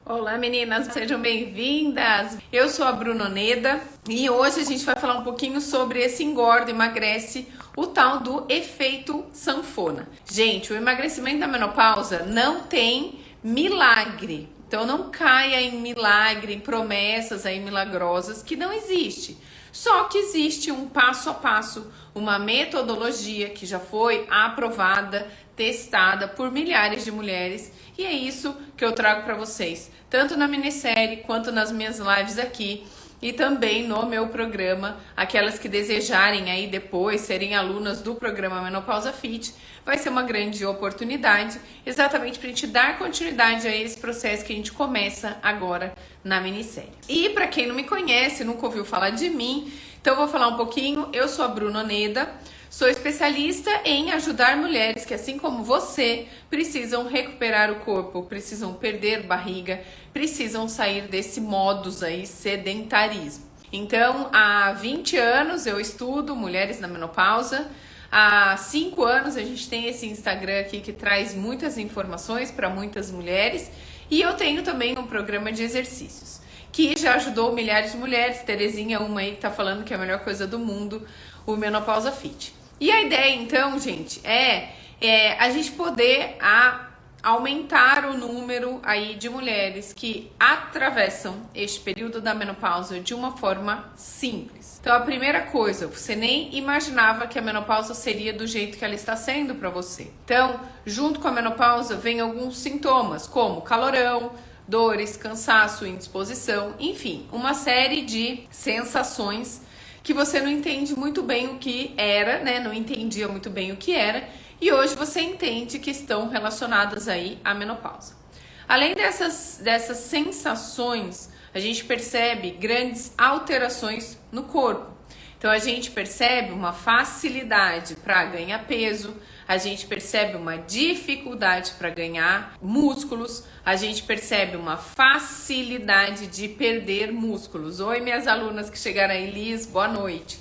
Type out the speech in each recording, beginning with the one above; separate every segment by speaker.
Speaker 1: Olá meninas, sejam bem-vindas! Eu sou a Bruna Neda e hoje a gente vai falar um pouquinho sobre esse engorda, emagrece, o tal do efeito sanfona. Gente, o emagrecimento da menopausa não tem milagre, então não caia em milagre, em promessas aí milagrosas que não existe. Só que existe um passo a passo, uma metodologia que já foi aprovada, testada por milhares de mulheres e é isso que eu trago para vocês, tanto na minissérie quanto nas minhas lives aqui e também no meu programa. Aquelas que desejarem aí depois serem alunas do programa Menopausa Fit, vai ser uma grande oportunidade exatamente para a gente dar continuidade a esse processo que a gente começa agora na minissérie. E para quem não me conhece, nunca ouviu falar de mim, então eu vou falar um pouquinho. Eu sou a Bruna Neda, sou especialista em ajudar mulheres que, assim como você, precisam recuperar o corpo, precisam perder barriga, precisam sair desse modus aí, sedentarismo. Então, há 20 anos eu estudo mulheres na menopausa. Há 5 anos a gente tem esse Instagram aqui que traz muitas informações para muitas mulheres. E eu tenho também um programa de exercícios que já ajudou milhares de mulheres. Terezinha, uma aí que tá falando que é a melhor coisa do mundo, o Menopausa Fit. E a ideia então, gente, é a gente poder aumentar o número aí de mulheres que atravessam este período da menopausa de uma forma simples. Então a primeira coisa, você nem imaginava que a menopausa seria do jeito que ela está sendo para você. Então, junto com a menopausa vem alguns sintomas, como calorão, dores, cansaço, indisposição, enfim, uma série de sensações que você não entende muito bem o que era, né? Não entendia muito bem o que era, e hoje você entende que estão relacionadas aí à menopausa. Além dessas sensações, a gente percebe grandes alterações no corpo. Então a gente percebe uma facilidade para ganhar peso, a gente percebe uma dificuldade para ganhar músculos, a gente percebe uma facilidade de perder músculos. Oi, minhas alunas que chegaram aí, Liz, boa noite.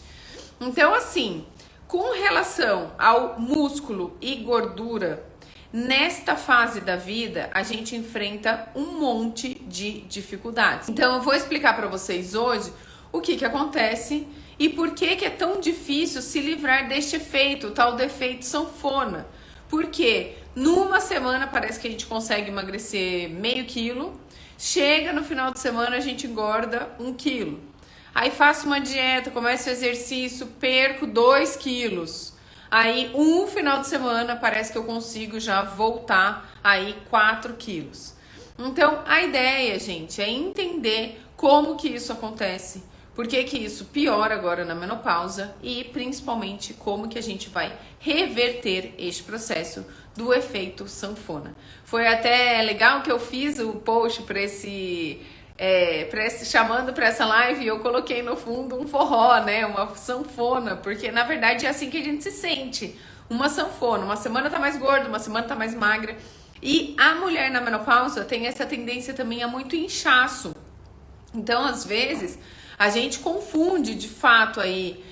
Speaker 1: Então, assim, com relação ao músculo e gordura, nesta fase da vida, a gente enfrenta um monte de dificuldades. Então, eu vou explicar para vocês hoje o que acontece e por que é tão difícil se livrar deste efeito, o tal do efeito sanfona. Porque numa semana parece que a gente consegue emagrecer meio quilo, chega no final de semana a gente engorda 1 quilo. Aí faço uma dieta, começo o exercício, perco 2 quilos. Aí um final de semana parece que eu consigo já voltar aí 4 quilos. Então a ideia, gente, é entender como que isso acontece, por que isso piora agora na menopausa e principalmente como que a gente vai reverter este processo do efeito sanfona. Foi até legal que eu fiz o post para chamando para essa live e eu coloquei no fundo um forró, né? Uma sanfona, porque na verdade é assim que a gente se sente. Uma sanfona, uma semana tá mais gorda, uma semana tá mais magra. E a mulher na menopausa tem essa tendência também a muito inchaço. Então, às vezes, a gente confunde de fato aí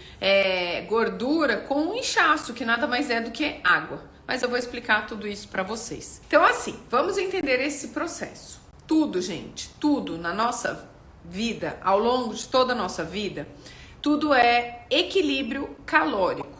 Speaker 1: gordura com um inchaço, que nada mais é do que água. Mas eu vou explicar tudo isso para vocês. Então, assim, vamos entender esse processo. Tudo, gente, tudo na nossa vida, ao longo de toda a nossa vida, tudo é equilíbrio calórico.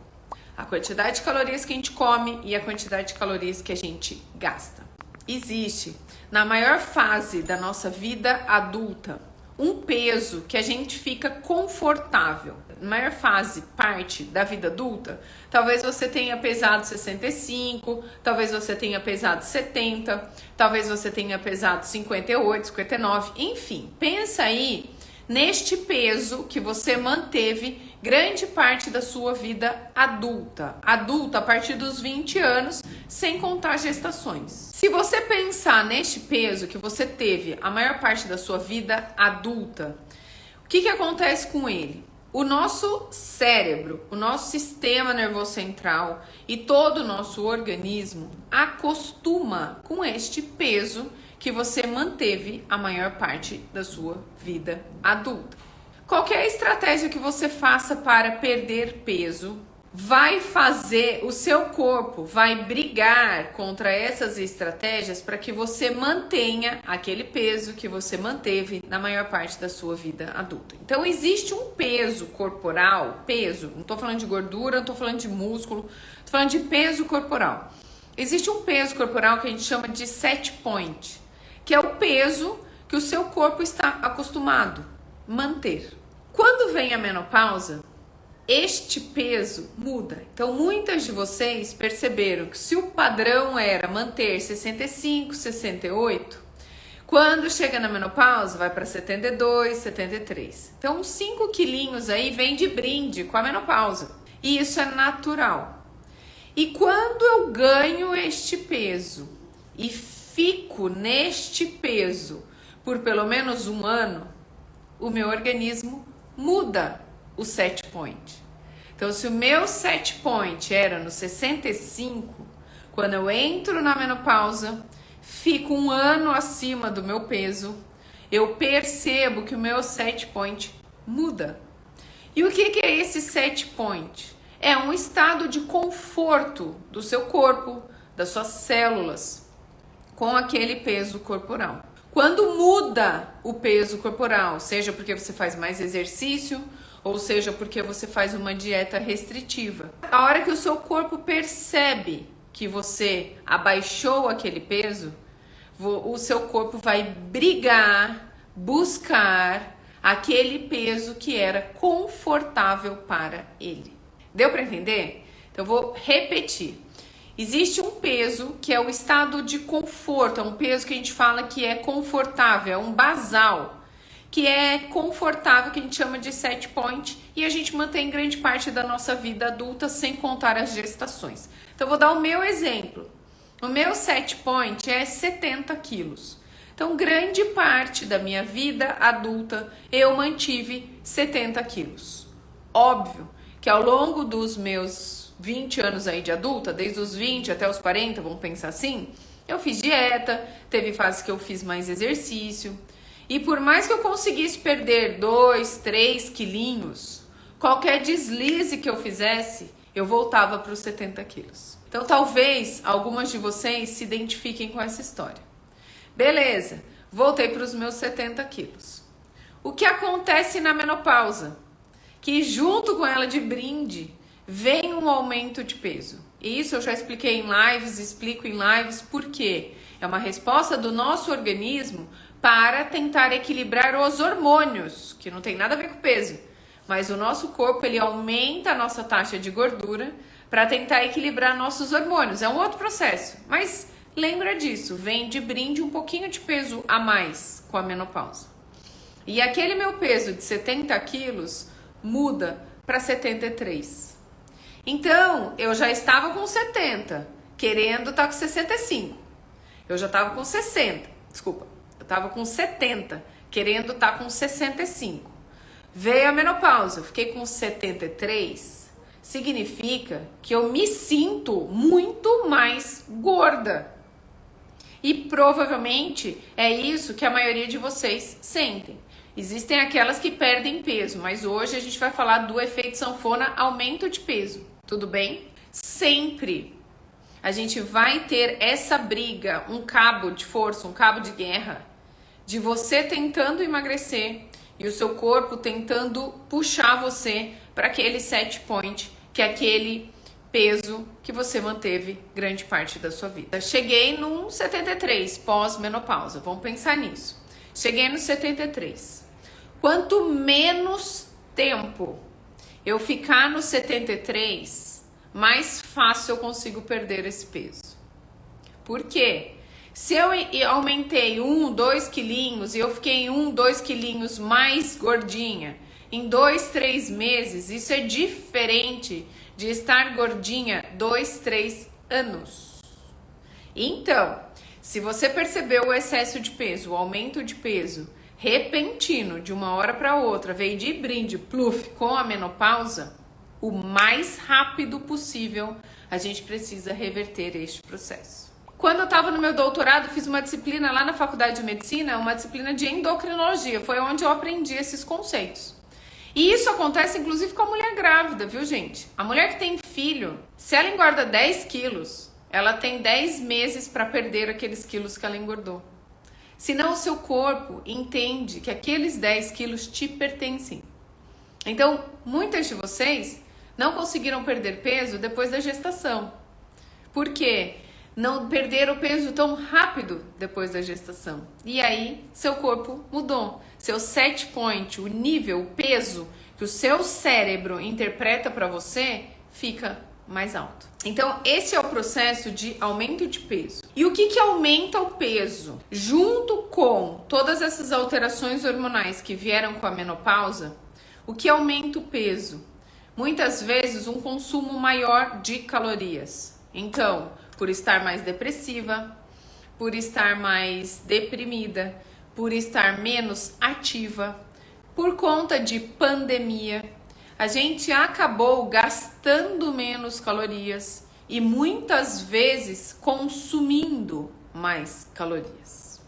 Speaker 1: A quantidade de calorias que a gente come e a quantidade de calorias que a gente gasta. Existe, na maior fase da nossa vida adulta, um peso que a gente fica confortável. Na maior fase, parte da vida adulta, talvez você tenha pesado 65, talvez você tenha pesado 70, talvez você tenha pesado 58, 59, enfim. Pensa aí neste peso que você manteve grande parte da sua vida adulta. Adulta a partir dos 20 anos, sem contar gestações. Se você pensar neste peso que você teve a maior parte da sua vida adulta, o que acontece com ele? O nosso cérebro, o nosso sistema nervoso central e todo o nosso organismo acostuma com este peso que você manteve a maior parte da sua vida adulta. Qualquer estratégia que você faça para perder peso vai fazer, o seu corpo vai brigar contra essas estratégias para que você mantenha aquele peso que você manteve na maior parte da sua vida adulta. Então existe um peso corporal, peso, não estou falando de gordura, não estou falando de músculo, estou falando de peso corporal. Existe um peso corporal que a gente chama de set point, que é o peso que o seu corpo está acostumado a manter. Quando vem a menopausa, este peso muda. Então, muitas de vocês perceberam que se o padrão era manter 65, 68, quando chega na menopausa, vai para 72, 73. Então, uns 5 quilinhos aí vem de brinde com a menopausa. E isso é natural. E quando eu ganho este peso e fico neste peso por pelo menos um ano, o meu organismo muda o set point. Então, se o meu set point era no 65, quando eu entro na menopausa, fico um ano acima do meu peso, eu percebo que o meu set point muda. E o que é esse set point? É um estado de conforto do seu corpo, das suas células, com aquele peso corporal. Quando muda o peso corporal, seja porque você faz mais exercício, ou seja porque você faz uma dieta restritiva, a hora que o seu corpo percebe que você abaixou aquele peso, o seu corpo vai brigar, buscar aquele peso que era confortável para ele. Deu para entender? Então eu vou repetir. Existe um peso que é o estado de conforto, é um peso que a gente fala que é confortável, é um basal, que é confortável, que a gente chama de set point, e a gente mantém grande parte da nossa vida adulta, sem contar as gestações. Então eu vou dar o meu exemplo. O meu set point é 70 quilos. Então grande parte da minha vida adulta eu mantive 70 quilos. Óbvio que ao longo dos meus 20 anos aí de adulta, desde os 20 até os 40, vamos pensar assim, eu fiz dieta, teve fases que eu fiz mais exercício, e por mais que eu conseguisse perder 2, 3 quilinhos, qualquer deslize que eu fizesse, eu voltava para os 70 quilos. Então talvez algumas de vocês se identifiquem com essa história. Beleza, voltei para os meus 70 quilos. O que acontece na menopausa? Que junto com ela de brinde, vem um aumento de peso. E isso eu já expliquei em lives, explico em lives porque é uma resposta do nosso organismo para tentar equilibrar os hormônios, que não tem nada a ver com o peso. Mas o nosso corpo, ele aumenta a nossa taxa de gordura para tentar equilibrar nossos hormônios. É um outro processo, mas lembra disso, vem de brinde um pouquinho de peso a mais com a menopausa. E aquele meu peso de 70 quilos muda para 73. Então, eu já estava com 70, querendo estar com 65. Eu já estava com 60, desculpa. Eu estava com 70, querendo estar com 65. Veio a menopausa, eu fiquei com 73. Significa que eu me sinto muito mais gorda. E provavelmente é isso que a maioria de vocês sentem. Existem aquelas que perdem peso, mas hoje a gente vai falar do efeito sanfona, aumento de peso. Tudo bem? Sempre a gente vai ter essa briga, um cabo de força, um cabo de guerra, de você tentando emagrecer e o seu corpo tentando puxar você para aquele set point, que é aquele peso que você manteve grande parte da sua vida. Cheguei no 73 pós-menopausa, vamos pensar nisso. Cheguei no 73. Quanto menos tempo eu ficar no 73, mais fácil eu consigo perder esse peso. Por quê? Se eu aumentei 1, 2 quilinhos e eu fiquei 1, 2 quilinhos mais gordinha em 2, 3 meses, isso é diferente de estar gordinha 2, 3 anos. Então, se você percebeu o excesso de peso, o aumento de peso repentino, de uma hora para outra, veio de brinde, pluf, com a menopausa, o mais rápido possível a gente precisa reverter este processo. Quando eu estava no meu doutorado, fiz uma disciplina lá na faculdade de medicina, uma disciplina de endocrinologia, foi onde eu aprendi esses conceitos. E isso acontece inclusive com a mulher grávida, viu, gente? A mulher que tem filho, se ela engorda 10 quilos, ela tem 10 meses para perder aqueles quilos que ela engordou. Senão o seu corpo entende que aqueles 10 quilos te pertencem. Então, muitas de vocês não conseguiram perder peso depois da gestação. Por quê? Não perderam peso tão rápido depois da gestação. E aí, seu corpo mudou. Seu set point, o nível, o peso que o seu cérebro interpreta para você, fica mais alto. Então, esse é o processo de aumento de peso. E o que aumenta o peso? Junto com todas essas alterações hormonais que vieram com a menopausa, o que aumenta o peso? Muitas vezes um consumo maior de calorias. Então, por estar mais depressiva, por estar mais deprimida, por estar menos ativa, por conta de pandemia, a gente acabou gastando menos calorias e muitas vezes consumindo mais calorias.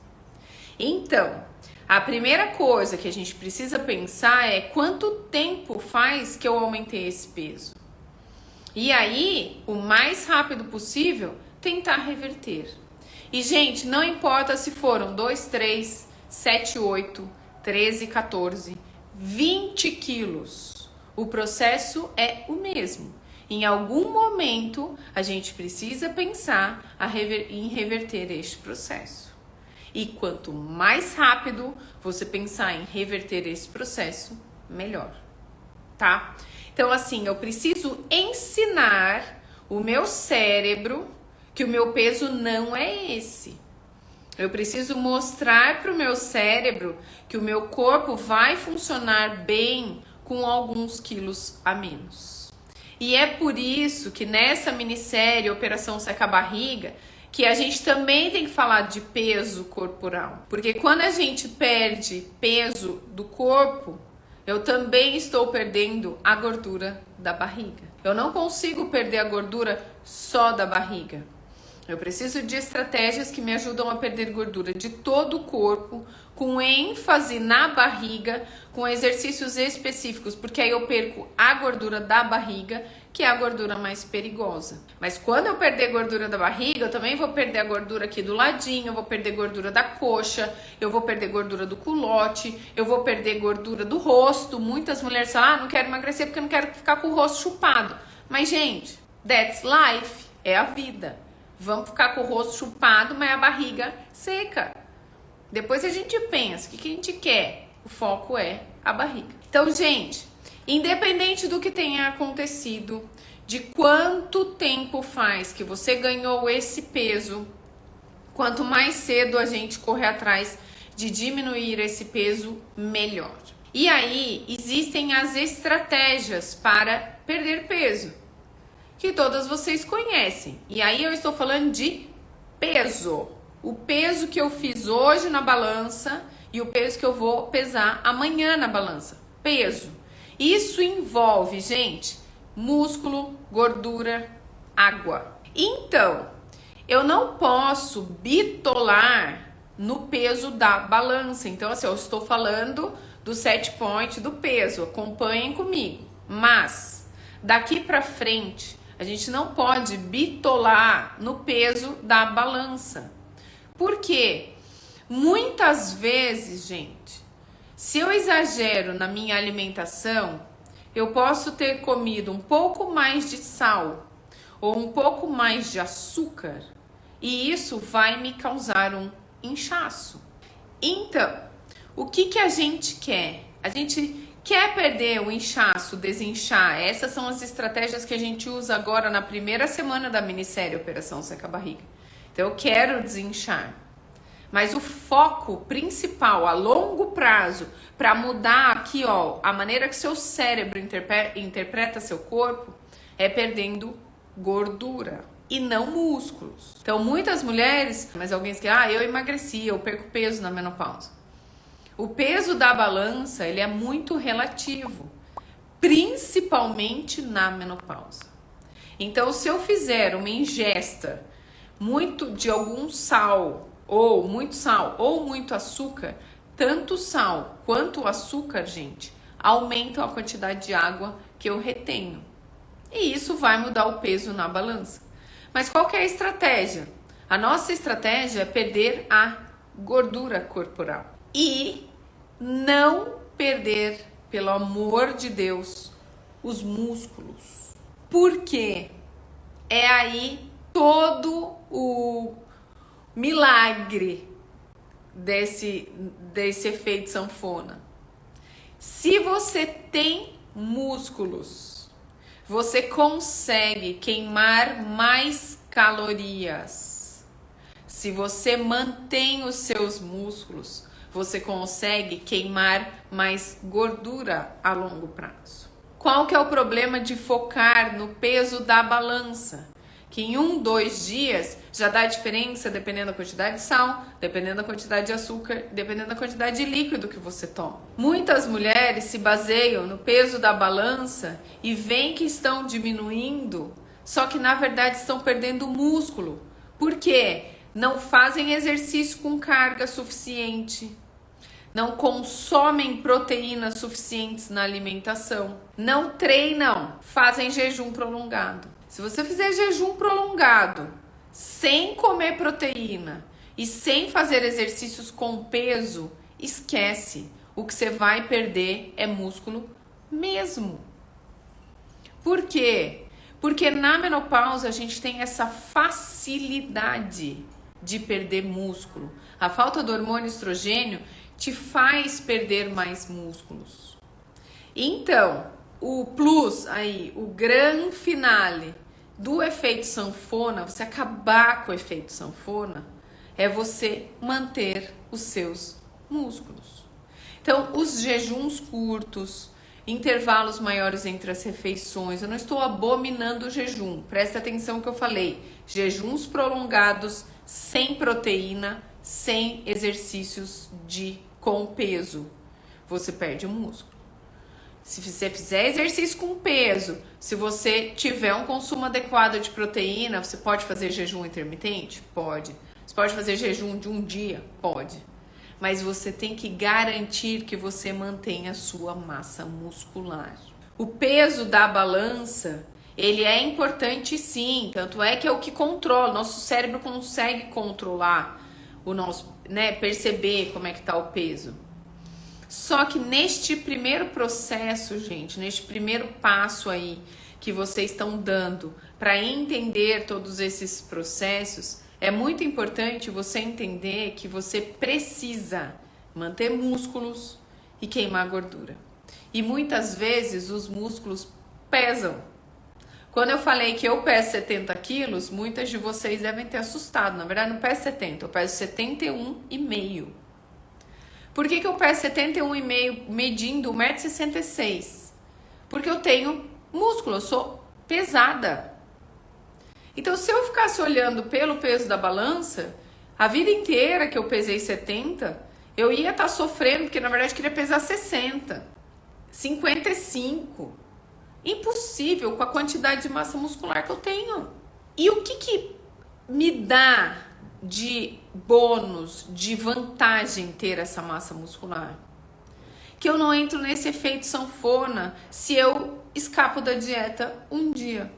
Speaker 1: Então, a primeira coisa que a gente precisa pensar é quanto tempo faz que eu aumentei esse peso. E aí, o mais rápido possível, tentar reverter. E, gente, não importa se foram 2, 3, 7, 8, 13, 14, 20 quilos. O processo é o mesmo. Em algum momento, a gente precisa pensar em reverter este processo. E quanto mais rápido você pensar em reverter esse processo, melhor, tá? Então, assim, eu preciso ensinar o meu cérebro que o meu peso não é esse. Eu preciso mostrar para o meu cérebro que o meu corpo vai funcionar bem com alguns quilos a menos. E é por isso que nessa minissérie Operação Seca Barriga, que a gente também tem que falar de peso corporal. Porque quando a gente perde peso do corpo, eu também estou perdendo a gordura da barriga. Eu não consigo perder a gordura só da barriga. Eu preciso de estratégias que me ajudam a perder gordura de todo o corpo, com ênfase na barriga, com exercícios específicos, porque aí eu perco a gordura da barriga, que é a gordura mais perigosa. Mas quando eu perder gordura da barriga, eu também vou perder a gordura aqui do ladinho, eu vou perder gordura da coxa, eu vou perder gordura do culote, eu vou perder gordura do rosto. Muitas mulheres falam, não quero emagrecer porque eu não quero ficar com o rosto chupado. Mas, gente, that's life, é a vida. Vamos ficar com o rosto chupado, mas a barriga seca. Depois a gente pensa, o que a gente quer? O foco é a barriga. Então, gente, independente do que tenha acontecido, de quanto tempo faz que você ganhou esse peso, quanto mais cedo a gente correr atrás de diminuir esse peso, melhor. E aí, existem as estratégias para perder peso, que todas vocês conhecem. E aí eu estou falando de peso. O peso que eu fiz hoje na balança e o peso que eu vou pesar amanhã na balança. Peso. Isso envolve, gente, músculo, gordura, água. Então, eu não posso bitolar no peso da balança. Então, assim, eu estou falando do set point do peso. Acompanhem comigo. Mas, daqui pra frente, a gente não pode bitolar no peso da balança. Por quê? Muitas vezes, gente, se eu exagero na minha alimentação, eu posso ter comido um pouco mais de sal ou um pouco mais de açúcar e isso vai me causar um inchaço. Então, o que a gente quer? A gente quer perder o inchaço, desinchar. Essas são as estratégias que a gente usa agora na primeira semana da minissérie Operação Seca Barriga. Então, eu quero desinchar. Mas o foco principal a longo prazo para mudar aqui, ó, a maneira que seu cérebro interpreta seu corpo é perdendo gordura e não músculos. Então, muitas mulheres, mas alguém diz que eu emagreci, eu perco peso na menopausa. O peso da balança, ele é muito relativo, principalmente na menopausa. Então, se eu fizer uma ingesta muito de algum sal, ou muito açúcar, tanto o sal quanto o açúcar, gente, aumentam a quantidade de água que eu retenho. E isso vai mudar o peso na balança. Mas qual que é a estratégia? A nossa estratégia é perder a gordura corporal. E não perder, pelo amor de Deus, os músculos. Por quê? É aí todo o milagre desse efeito sanfona. Se você tem músculos, você consegue queimar mais calorias. Se você mantém os seus músculos, você consegue queimar mais gordura a longo prazo. Qual que é o problema de focar no peso da balança? Que em 1, 2 dias já dá diferença dependendo da quantidade de sal, dependendo da quantidade de açúcar, dependendo da quantidade de líquido que você toma. Muitas mulheres se baseiam no peso da balança e veem que estão diminuindo, só que na verdade estão perdendo músculo. Por quê? Não fazem exercício com carga suficiente, não consomem proteínas suficientes na alimentação, não treinam, fazem jejum prolongado. Se você fizer jejum prolongado, sem comer proteína e sem fazer exercícios com peso, esquece. O que você vai perder é músculo mesmo. Por quê? Porque na menopausa a gente tem essa facilidade de perder músculo. A falta do hormônio estrogênio te faz perder mais músculos. Então, o plus aí, o grande finale do efeito sanfona, você acabar com o efeito sanfona, é você manter os seus músculos. Então, os jejuns curtos, intervalos maiores entre as refeições, eu não estou abominando o jejum, presta atenção no que eu falei, jejuns prolongados, sem proteína, sem exercícios com peso, você perde o músculo. Se você fizer exercício com peso, se você tiver um consumo adequado de proteína, você pode fazer jejum intermitente? Pode. Você pode fazer jejum de um dia? Pode. Mas você tem que garantir que você mantenha a sua massa muscular. O peso da balança, ele é importante sim, tanto é que é o que controla, nosso cérebro consegue controlar o nosso, perceber como é que tá o peso. Só que neste primeiro processo, gente, neste primeiro passo aí que vocês estão dando para entender todos esses processos, é muito importante você entender que você precisa manter músculos e queimar gordura. E muitas vezes os músculos pesam. Quando eu falei que eu peso 70 quilos, muitas de vocês devem ter assustado. Na verdade, não peso 70, eu peso 71,5. Por que eu peso 71,5 medindo 1,66 m? Porque eu tenho músculo, eu sou pesada. Então, se eu ficasse olhando pelo peso da balança, a vida inteira que eu pesei 70, eu ia estar sofrendo, porque na verdade eu queria pesar 60, 55. Impossível com a quantidade de massa muscular que eu tenho. E o que me dá de bônus, de vantagem ter essa massa muscular? Que eu não entro nesse efeito sanfona se eu escapo da dieta um dia,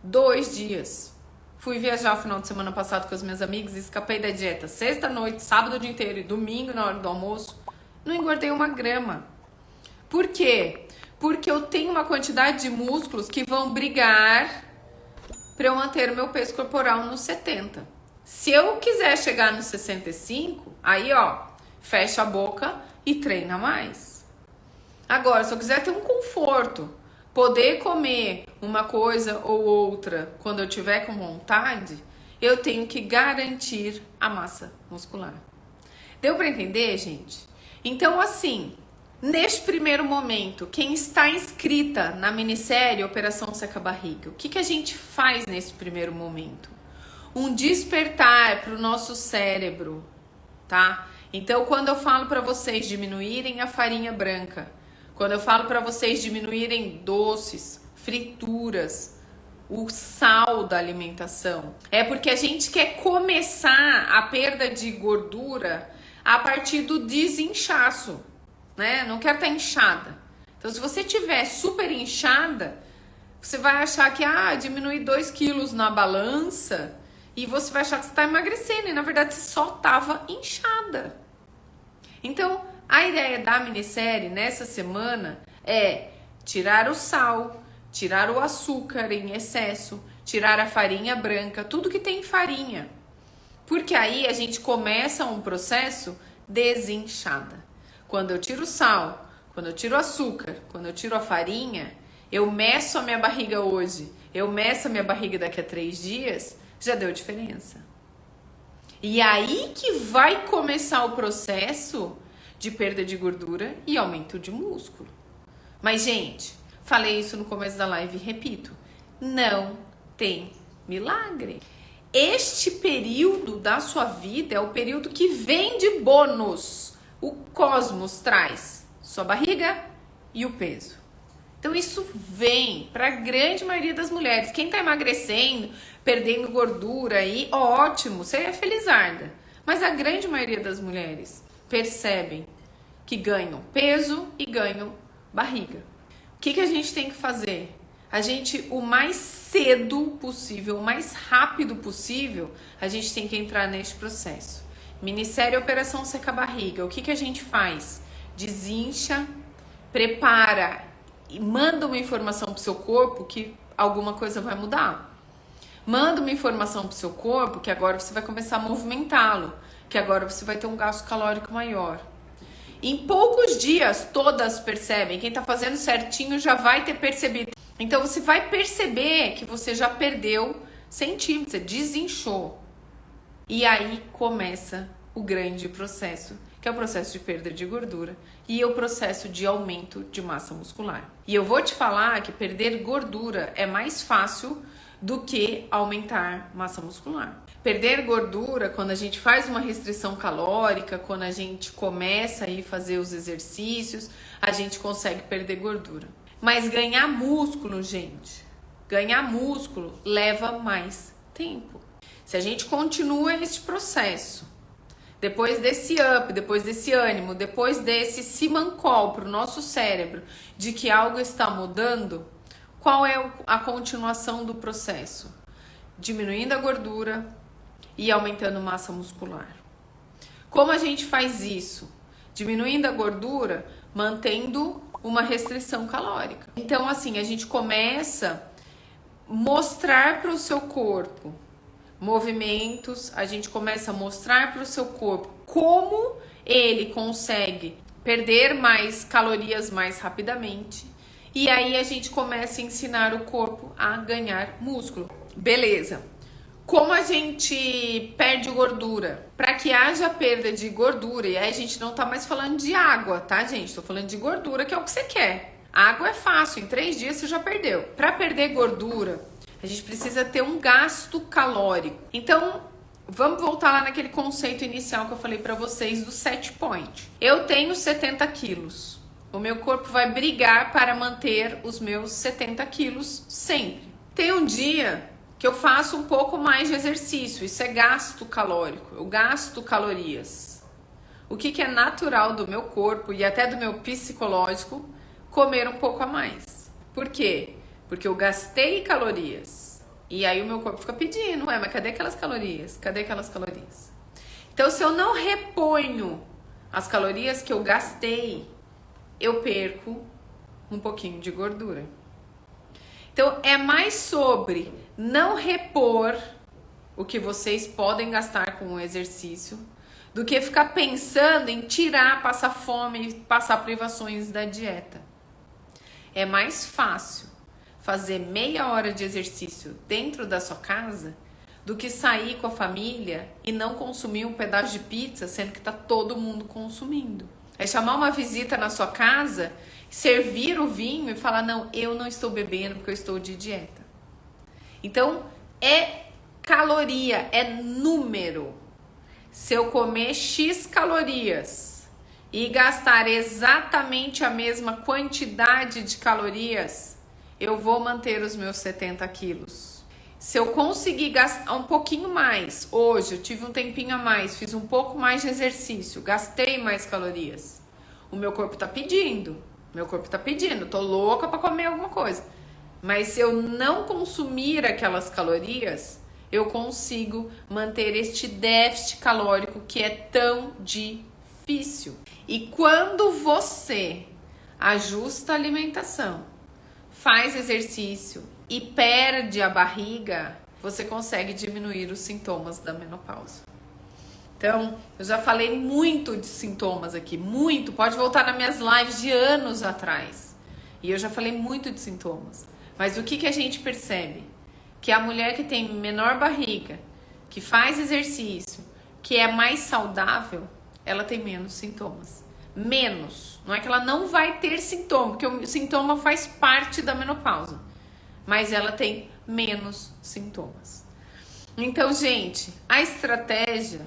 Speaker 1: 2 dias. Fui viajar o final de semana passado com as minhas amigas e escapei da dieta sexta noite, sábado o dia inteiro e domingo na hora do almoço. Não engordei 1 grama. Por quê? Porque eu tenho uma quantidade de músculos que vão brigar para eu manter o meu peso corporal nos 70. Se eu quiser chegar nos 65, aí fecha a boca e treina mais. Agora, se eu quiser ter um conforto, poder comer uma coisa ou outra quando eu tiver com vontade, eu tenho que garantir a massa muscular. Deu para entender, gente? Então, assim, neste primeiro momento, quem está inscrita na minissérie Operação Seca Barriga, o que a gente faz nesse primeiro momento? Um despertar para o nosso cérebro, tá? Então, quando eu falo para vocês diminuírem a farinha branca, quando eu falo para vocês diminuírem doces, frituras, o sal da alimentação, é porque a gente quer começar a perda de gordura a partir do desinchaço. né? Não quero estar inchada. Então, se você tiver super inchada, você vai achar que, diminui 2 quilos na balança e você vai achar que você está emagrecendo e, na verdade, você só estava inchada. Então, a ideia da minissérie nessa semana é tirar o sal, tirar o açúcar em excesso, tirar a farinha branca, tudo que tem farinha. Porque aí a gente começa um processo desinchada. Quando eu tiro o sal, quando eu tiro o açúcar, quando eu tiro a farinha, eu meço a minha barriga hoje, eu meço a minha barriga daqui a 3 dias, já deu diferença. E aí que vai começar o processo de perda de gordura e aumento de músculo. Mas, gente, falei isso no começo da live e repito, não tem milagre. Este período da sua vida é o período que vem de bônus. O cosmos traz sua barriga e o peso. Então isso vem para a grande maioria das mulheres. Quem está emagrecendo, perdendo gordura aí, ótimo, você é felizarda. Mas a grande maioria das mulheres percebem que ganham peso e ganham barriga. O que a gente tem que fazer? A gente, o mais cedo possível, o mais rápido possível, a gente tem que entrar neste processo. Minissérie Operação Seca Barriga. O que a gente faz? Desincha, prepara e manda uma informação pro seu corpo que alguma coisa vai mudar. Manda uma informação pro seu corpo que agora você vai começar a movimentá-lo, que agora você vai ter um gasto calórico maior. Em poucos dias, todas percebem. Quem tá fazendo certinho já vai ter percebido. Então, você vai perceber que você já perdeu centímetros, você desinchou. E aí começa o grande processo, que é o processo de perda de gordura e o processo de aumento de massa muscular. E eu vou te falar que perder gordura é mais fácil do que aumentar massa muscular. Perder gordura, quando a gente faz uma restrição calórica, quando a gente começa a ir fazer os exercícios, a gente consegue perder gordura. Mas ganhar músculo, gente, ganhar músculo leva mais tempo. Se a gente continua esse processo, depois desse up, depois desse ânimo, depois desse simancol para o nosso cérebro de que algo está mudando, qual é a continuação do processo? Diminuindo a gordura e aumentando massa muscular. Como a gente faz isso? Diminuindo a gordura, mantendo uma restrição calórica. Então, assim, a gente começa a mostrar para o seu corpo movimentos, a gente começa a mostrar para o seu corpo como ele consegue perder mais calorias mais rapidamente. E aí a gente começa a ensinar o corpo a ganhar músculo. Beleza. Como a gente perde gordura? Para que haja perda de gordura, e aí a gente não tá mais falando de água, tá, gente? Tô falando de gordura, que é o que você quer. Água é fácil, em 3 dias você já perdeu. Para perder gordura, a gente precisa ter um gasto calórico. Então, vamos voltar lá naquele conceito inicial que eu falei para vocês do set point. Eu tenho 70 quilos. O meu corpo vai brigar para manter os meus 70 quilos sempre. Tem um dia que eu faço um pouco mais de exercício, isso é gasto calórico, eu gasto calorias. O que é natural do meu corpo e até do meu psicológico, comer um pouco a mais. Por quê? Porque eu gastei calorias. E aí o meu corpo fica pedindo, mas cadê aquelas calorias? Cadê aquelas calorias? Então, se eu não reponho as calorias que eu gastei, eu perco um pouquinho de gordura. Então, é mais sobre não repor o que vocês podem gastar com o exercício do que ficar pensando em tirar, passar fome e passar privações da dieta. É mais fácil fazer meia hora de exercício dentro da sua casa do que sair com a família e não consumir um pedaço de pizza, sendo que tá todo mundo consumindo. É chamar uma visita na sua casa, servir o vinho e falar, não, eu não estou bebendo porque eu estou de dieta. Então, é caloria, é número. Se eu comer X calorias e gastar exatamente a mesma quantidade de calorias, eu vou manter os meus 70 quilos. Se eu conseguir gastar um pouquinho mais, hoje eu tive um tempinho a mais, fiz um pouco mais de exercício, gastei mais calorias. O meu corpo tá pedindo. Meu corpo tá pedindo. Tô louca pra comer alguma coisa. Mas se eu não consumir aquelas calorias, eu consigo manter este déficit calórico que é tão difícil. E quando você ajusta a alimentação, faz exercício e perde a barriga, você consegue diminuir os sintomas da menopausa. Então, eu já falei muito de sintomas aqui, muito. Pode voltar nas minhas lives de anos atrás. E eu já falei muito de sintomas. Mas o que a gente percebe? Que a mulher que tem menor barriga, que faz exercício, que é mais saudável, ela tem menos sintomas. Menos. Não é que ela não vai ter sintoma, porque o sintoma faz parte da menopausa. Mas ela tem menos sintomas. Então, gente, a estratégia,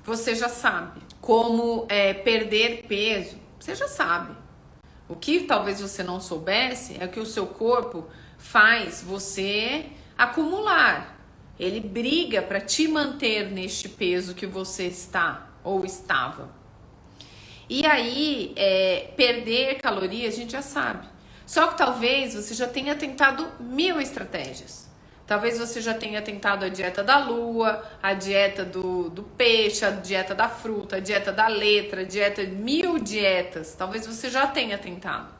Speaker 1: você já sabe. Como perder peso, você já sabe. O que talvez você não soubesse é que o seu corpo faz você acumular. Ele briga para te manter neste peso que você está ou estava. E aí, perder calorias, a gente já sabe. Só que talvez você já tenha tentado 1000 estratégias. Talvez você já tenha tentado a dieta da lua, a dieta do peixe, a dieta da fruta, a dieta da letra, a dieta de 1000 dietas. Talvez você já tenha tentado.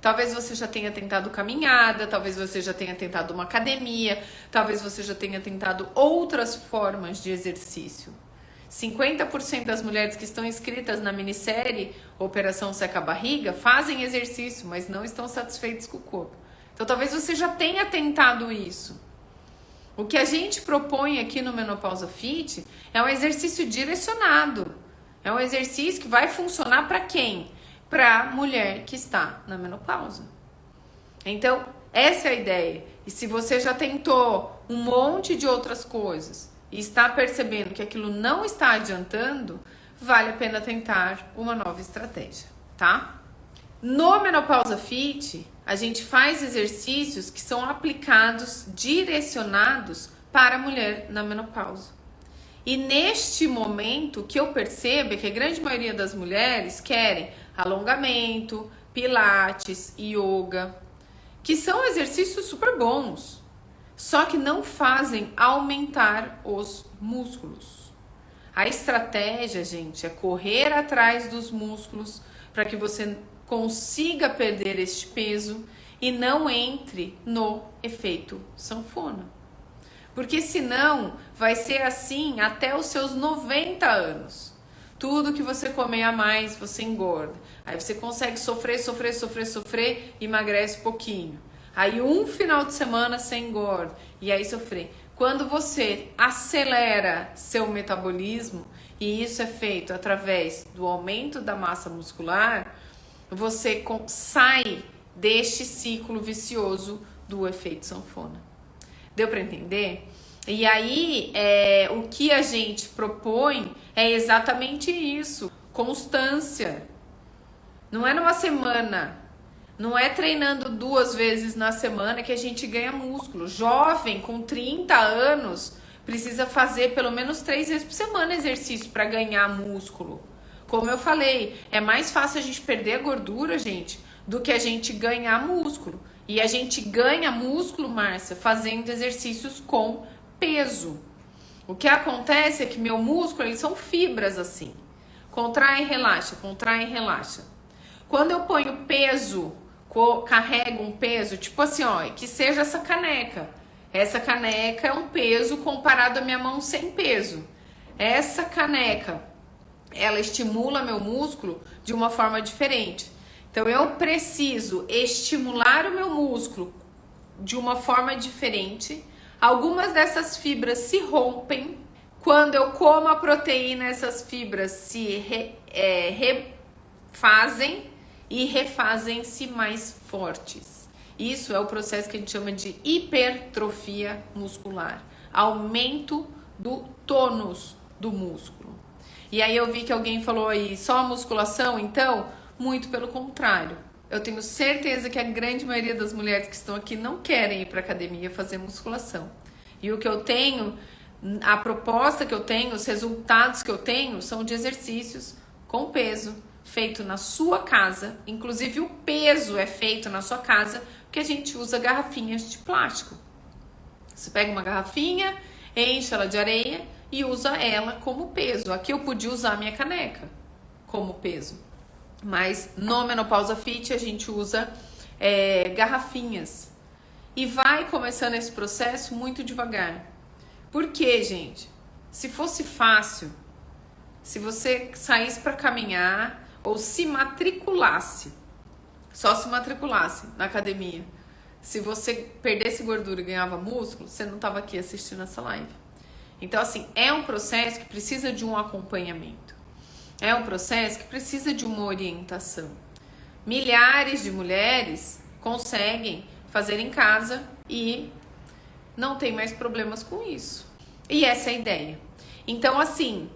Speaker 1: Talvez você já tenha tentado caminhada, talvez você já tenha tentado uma academia, talvez você já tenha tentado outras formas de exercício. 50% das mulheres que estão inscritas na minissérie Operação Seca Barriga fazem exercício, mas não estão satisfeitos com o corpo. Então talvez você já tenha tentado isso. O que a gente propõe aqui no Menopausa Fit é um exercício direcionado. É um exercício que vai funcionar para quem? Para a mulher que está na menopausa. Então, essa é a ideia. E se você já tentou um monte de outras coisas e está percebendo que aquilo não está adiantando, vale a pena tentar uma nova estratégia, tá? No Menopausa Fit, a gente faz exercícios que são aplicados, direcionados para a mulher na menopausa. E neste momento, o que eu percebo é que a grande maioria das mulheres querem alongamento, pilates, yoga, que são exercícios super bons, só que não fazem aumentar os músculos. A estratégia, gente, é correr atrás dos músculos para que você consiga perder este peso e não entre no efeito sanfona. Porque senão vai ser assim até os seus 90 anos. Tudo que você comer a mais, você engorda. Aí você consegue sofrer, emagrece pouquinho. Aí um final de semana você engorda e aí sofrer. Quando você acelera seu metabolismo, e isso é feito através do aumento da massa muscular, você sai deste ciclo vicioso do efeito sanfona. Deu para entender? E aí, o que a gente propõe é exatamente isso. Constância. Não é numa semana. Não é treinando 2 vezes na semana que a gente ganha músculo. Jovem, com 30 anos, precisa fazer pelo menos 3 vezes por semana exercício para ganhar músculo. Como eu falei, é mais fácil a gente perder a gordura, gente, do que a gente ganhar músculo. E a gente ganha músculo, Márcia, fazendo exercícios com peso. O que acontece é que meu músculo, eles são fibras assim. Contrai e relaxa, contrai e relaxa. Quando eu ponho peso, carrego um peso, tipo assim, ó, que seja essa caneca. Essa caneca é um peso comparado à minha mão sem peso. Essa caneca, ela estimula meu músculo de uma forma diferente. Então, eu preciso estimular o meu músculo de uma forma diferente. Algumas dessas fibras se rompem. Quando eu como a proteína, essas fibras se refazem e refazem-se mais fortes. Isso é o processo que a gente chama de hipertrofia muscular. Aumento do tônus do músculo. E aí eu vi que alguém falou aí, só a musculação? Então, muito pelo contrário. Eu tenho certeza que a grande maioria das mulheres que estão aqui não querem ir para academia fazer musculação. E o que eu tenho, a proposta que eu tenho, os resultados que eu tenho são de exercícios com peso, feito na sua casa. Inclusive o peso é feito na sua casa, porque a gente usa garrafinhas de plástico. Você pega uma garrafinha, enche ela de areia e usa ela como peso. Aqui eu podia usar a minha caneca como peso, mas no Menopausa Fit a gente usa garrafinhas. E vai começando esse processo muito devagar. Por quê, gente? Se fosse fácil, se você saísse para caminhar ou se matriculasse, só se matriculasse na academia, se você perdesse gordura e ganhava músculo, você não estava aqui assistindo essa live. Então, assim, é um processo que precisa de um acompanhamento. É um processo que precisa de uma orientação. Milhares de mulheres conseguem fazer em casa e não tem mais problemas com isso. E essa é a ideia. Então, assim,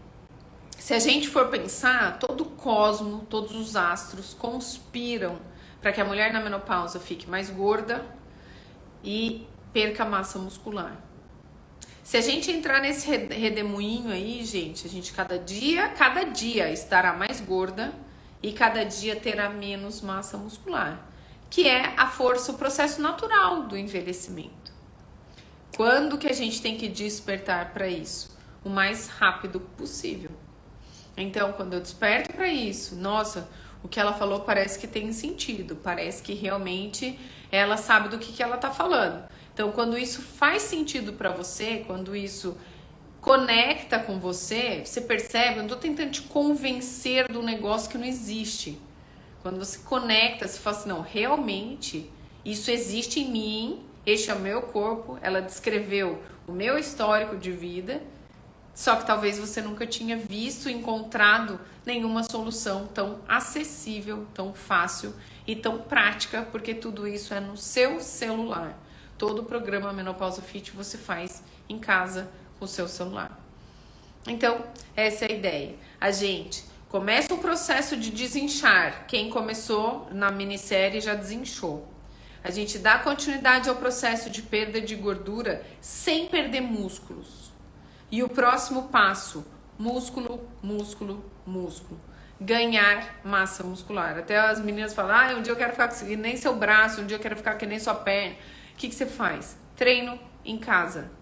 Speaker 1: se a gente for pensar, todo o cosmo, todos os astros conspiram para que a mulher na menopausa fique mais gorda e perca massa muscular. Se a gente entrar nesse redemoinho aí, gente, a gente cada dia estará mais gorda e cada dia terá menos massa muscular, que é a força, o processo natural do envelhecimento. Quando que a gente tem que despertar para isso? O mais rápido possível. Então, quando eu desperto para isso, nossa, o que ela falou parece que tem sentido, parece que realmente ela sabe do que ela tá falando. Então, quando isso faz sentido para você, quando isso conecta com você, você percebe, eu não tô tentando te convencer do negócio que não existe. Quando você conecta, você fala assim, não, realmente isso existe em mim, este é o meu corpo, ela descreveu o meu histórico de vida, só que talvez você nunca tinha visto, encontrado nenhuma solução tão acessível, tão fácil e tão prática, porque tudo isso é no seu celular. Todo o programa Menopausa Fit você faz em casa com o seu celular. Então, essa é a ideia. A gente começa o processo de desinchar. Quem começou na minissérie já desinchou. A gente dá continuidade ao processo de perda de gordura sem perder músculos. E o próximo passo, músculo, músculo, músculo. Ganhar massa muscular. Até as meninas falam, um dia eu quero ficar que nem seu braço, um dia eu quero ficar que nem sua perna. O que você faz? Treino em casa,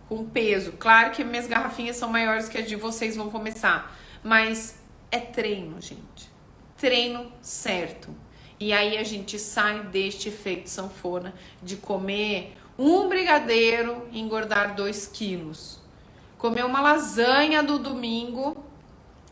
Speaker 1: com peso. Claro que minhas garrafinhas são maiores que as de vocês, vão começar. Mas é treino, gente. Treino certo. E aí a gente sai deste efeito sanfona de comer um brigadeiro e engordar 2 quilos. Comer uma lasanha do domingo,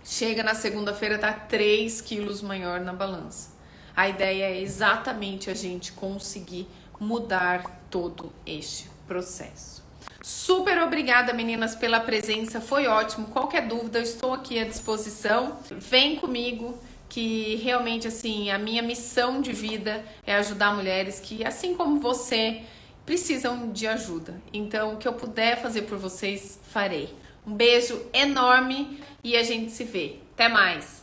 Speaker 1: chega na segunda-feira, tá 3 quilos maior na balança. A ideia é exatamente a gente conseguir mudar todo este processo. Super obrigada, meninas, pela presença, foi ótimo. Qualquer dúvida, eu estou aqui à disposição. Vem comigo, que realmente, assim, a minha missão de vida é ajudar mulheres que, assim como você, precisam de ajuda. Então, o que eu puder fazer por vocês, farei. Um beijo enorme e a gente se vê. Até mais!